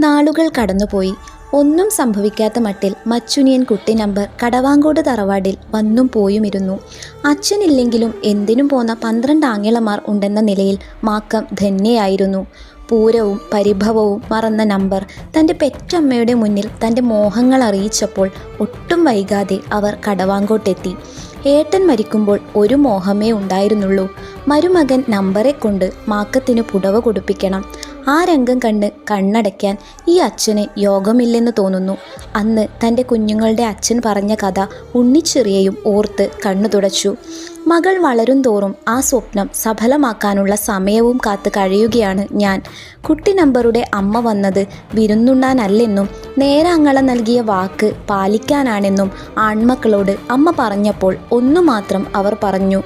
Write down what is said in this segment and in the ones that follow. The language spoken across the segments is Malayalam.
നാളുകൾ കടന്നുപോയി. ഒന്നും സംഭവിക്കാത്ത മട്ടിൽ മച്ചുനിയൻ കുട്ടി നമ്പർ കടവാങ്കോട് തറവാടിൽ വന്നും പോയുമിരുന്നു. അച്ഛനില്ലെങ്കിലും എന്തിനും പോന്ന 12 ആങ്ങളമാർ ഉണ്ടെന്ന നിലയിൽ മാക്കം ധന്യയായിരുന്നു. പൂരവും പരിഭവവും മറന്ന നമ്പർ തൻ്റെ പെറ്റമ്മയുടെ മുന്നിൽ തൻ്റെ മോഹങ്ങൾ അറിയിച്ചപ്പോൾ ഒട്ടും വൈകാതെ അവർ കടവാങ്കോട്ടെത്തി. ഏട്ടൻ മരിക്കുമ്പോൾ ഒരു മോഹമേ ഉണ്ടായിരുന്നുള്ളൂ, മരുമകൻ നമ്പറെ കൊണ്ട് മാക്കത്തിന് പുടവ കൊടുപ്പിക്കണം. ആ രംഗം കണ്ട് കണ്ണടയ്ക്കാൻ ഈ അച്ഛന് യോഗമില്ലെന്ന് തോന്നുന്നു. അന്ന് തൻ്റെ കുഞ്ഞുങ്ങളുടെ അച്ഛൻ പറഞ്ഞ കഥ ഉണ്ണിച്ചെറിയയും ഓർത്ത് കണ്ണു തുടച്ചു. മകൾ വളരും തോറും ആ സ്വപ്നം സഫലമാക്കാനുള്ള സമയവും കാത്ത് കഴിയുകയാണ് ഞാൻ. കുട്ടി നമ്പറുടെ അമ്മ വന്നത് വിരുന്നുണ്ണാനല്ലെന്നും നേരാങ്ങള നൽകിയ വാക്ക് പാലിക്കാനാണെന്നും ആൺമക്കളോട് അമ്മ പറഞ്ഞപ്പോൾ ഒന്നു മാത്രം അവർ പറഞ്ഞു: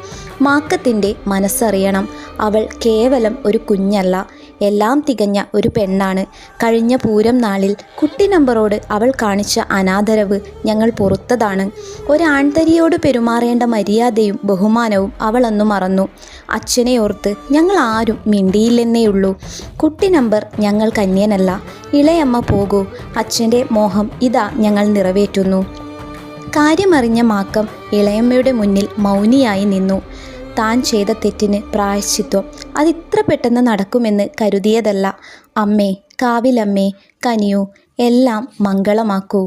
മാക്കത്തിൻ്റെ മനസ്സറിയണം. അവൾ കേവലം ഒരു കുഞ്ഞല്ല, എല്ലാം തികഞ്ഞ ഒരു പെണ്ണാണ്. കഴിഞ്ഞ പൂരം നാളിൽ കുട്ടി നമ്പറോട് അവൾ കാണിച്ച അനാദരവ് ഞങ്ങൾ പൊറുത്തതാണ്. ഒരാൺതരിയോട് പെരുമാറേണ്ട മര്യാദയും ബഹുമാനവും അവൾ അന്നു മറന്നു. അച്ഛനെ ഓർത്ത് ഞങ്ങൾ ആരും മിണ്ടിയില്ലെന്നേയുള്ളൂ. കുട്ടി നമ്പർ ഞങ്ങൾ കന്യനല്ല. ഇളയമ്മ പോകൂ, അച്ഛൻ്റെ മോഹം ഇതാ ഞങ്ങൾ നിറവേറ്റുന്നു. കാര്യമറിഞ്ഞ മാക്കം ഇളയമ്മയുടെ മുന്നിൽ മൗനിയായി നിന്നു. താൻ ചെയ്ത തെറ്റിന് പ്രായശ്ചിത്വം അതിത്ര പെട്ടെന്ന് നടക്കുമെന്ന് കരുതിയതല്ല. അമ്മേ, കാവിലമ്മേ, കനിയൂ, എല്ലാം മംഗളമാക്കൂ.